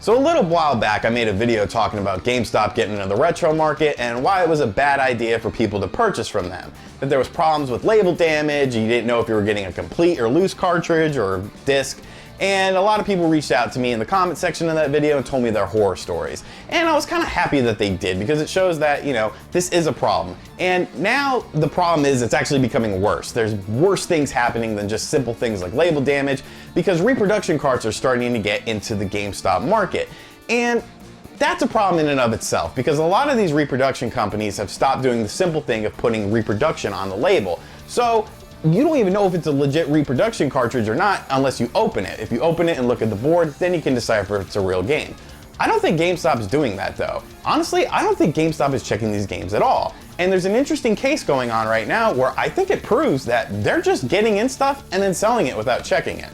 So a little while back I made a video talking about GameStop getting into the retro market and why it was a bad idea for people to purchase from them. That there was problems with label damage, you didn't know if you were getting a complete or loose cartridge or disc, and a lot of people reached out to me in the comment section of that video and told me their horror stories. And I was kind of happy that they did because it shows that, you know, this is a problem. And now the problem is it's actually becoming worse. There's worse things happening than just simple things like label damage because reproduction carts are starting to get into the GameStop market. And that's a problem in and of itself because a lot of these reproduction companies have stopped doing the simple thing of putting reproduction on the label. So you don't even know if it's a legit reproduction cartridge or not unless you open it. If you open it and look at the board, then you can decipher if it's a real game. I don't think GameStop is doing that though. Honestly, I don't think GameStop is checking these games at all. And there's an interesting case going on right now where I think it proves that they're just getting in stuff and then selling it without checking it.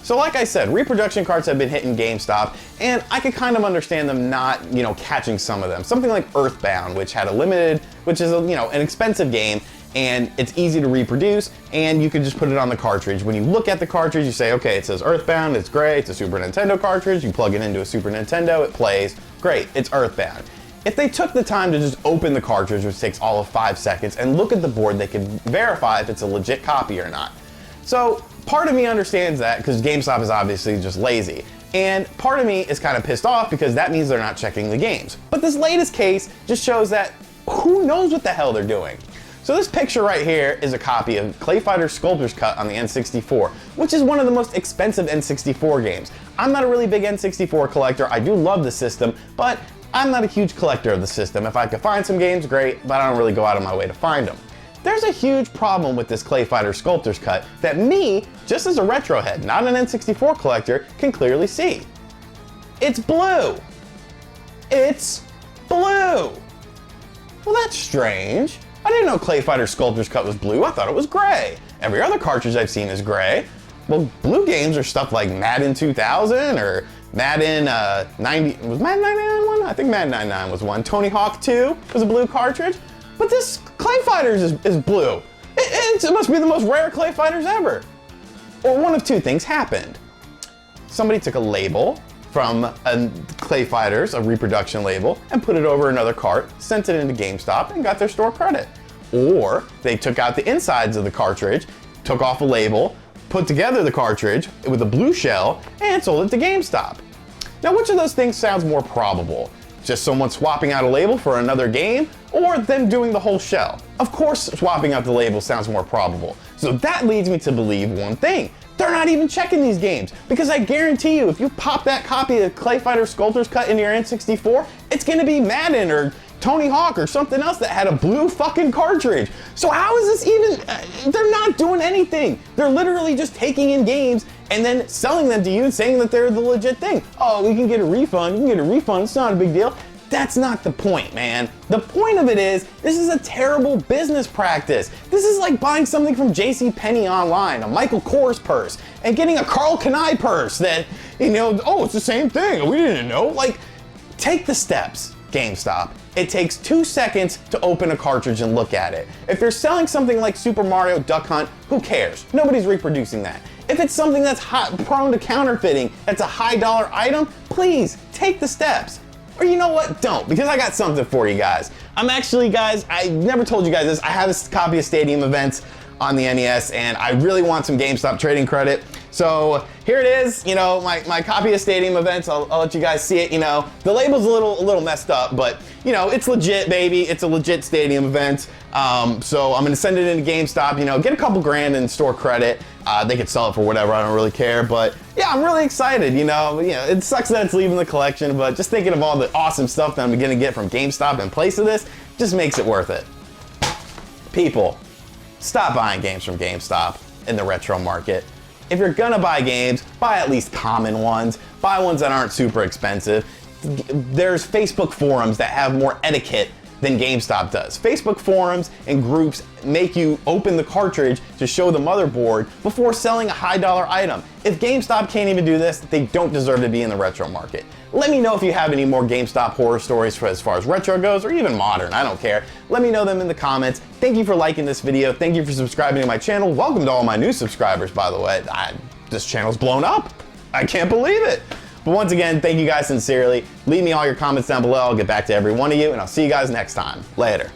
So like I said, reproduction carts have been hitting GameStop, and I could kind of understand them not, catching some of them. Something like Earthbound, which had a limited, which is an expensive game, and it's easy to reproduce, and you can just put it on the cartridge. When you look at the cartridge, you say, okay, it says Earthbound, it's gray, it's a Super Nintendo cartridge, you plug it into a Super Nintendo, it plays, great, it's Earthbound. If they took the time to just open the cartridge, which takes all of 5 seconds, and look at the board, they could verify if it's a legit copy or not. So part of me understands that because GameStop is obviously just lazy. And part of me is kind of pissed off because that means they're not checking the games. But this latest case just shows that who knows what the hell they're doing. So this picture right here is a copy of ClayFighter Sculptor's cut on the N64, which is one of the most expensive N64 games. I'm not a really big N64 collector. I do love the system, but I'm not a huge collector of the system. If I could find some games, great, but I don't really go out of my way to find them. There's a huge problem with this ClayFighter Sculptor's cut that me, just as a retro head, not an N64 collector, can clearly see. It's blue. It's blue. Well, that's strange. I didn't know ClayFighter Sculptor's cut was blue. I thought it was gray. Every other cartridge I've seen is gray. Well, blue games are stuff like Madden 2000 or Madden 90. Was Madden 99 one? I think Madden 99 was one. Tony Hawk 2 was a blue cartridge. But this ClayFighters is blue. It must be the most rare ClayFighters ever. Or one of two things happened. Somebody took a label from a ClayFighters, a reproduction label, and put it over another cart, sent it into GameStop, and got their store credit. Or they took out the insides of the cartridge, took off a label, put together the cartridge with a blue shell, and sold it to GameStop. Now, which of those things sounds more probable? Just someone swapping out a label for another game, or them doing the whole shell? Of course, swapping out the label sounds more probable. So that leads me to believe one thing. They're not even checking these games, because I guarantee you, if you pop that copy of ClayFighter Sculptor's cut into your N64, it's gonna be Madden or Tony Hawk or something else that had a blue fucking cartridge. So how is this even, they're not doing anything. They're literally just taking in games and then selling them to you and saying that they're the legit thing. Oh, we can get a refund, you can get a refund, it's not a big deal. That's not the point, man. The point of it is, this is a terrible business practice. This is like buying something from JCPenney online, a Michael Kors purse, and getting a Karl Kani purse that, oh, it's the same thing, we didn't know. Like, take the steps, GameStop. It takes 2 seconds to open a cartridge and look at it. If they're selling something like Super Mario Duck Hunt, who cares? Nobody's reproducing that. If it's something that's prone to counterfeiting, that's a high dollar item, please take the steps. Or you know what? Don't, because I got something for you guys. I'm actually, guys, I never told you guys this. I have a copy of Stadium Events on the NES, and I really want some GameStop trading credit. So here it is, my copy of Stadium Events. I'll let you guys see it. The label's a little messed up, but it's legit, baby. It's a legit Stadium Event. So I'm gonna send it into GameStop. Get a couple grand in store credit. They could sell it for whatever. I don't really care, but yeah, I'm really excited. It sucks that it's leaving the collection, but just thinking of all the awesome stuff that I'm gonna get from GameStop in place of this just makes it worth it. People, stop buying games from GameStop in the retro market. If you're gonna buy games, buy at least common ones. Buy ones that aren't super expensive. There's Facebook forums that have more etiquette than GameStop does. Facebook forums and groups make you open the cartridge to show the motherboard before selling a high dollar item. If GameStop can't even do this, they don't deserve to be in the retro market. Let me know if you have any more GameStop horror stories for as far as retro goes, or even modern, I don't care. Let me know them in the comments. Thank you for liking this video. Thank you for subscribing to my channel. Welcome to all my new subscribers, by the way. This channel's blown up. I can't believe it. But once again, thank you guys sincerely. Leave me all your comments down below. I'll get back to every one of you, and I'll see you guys next time. Later.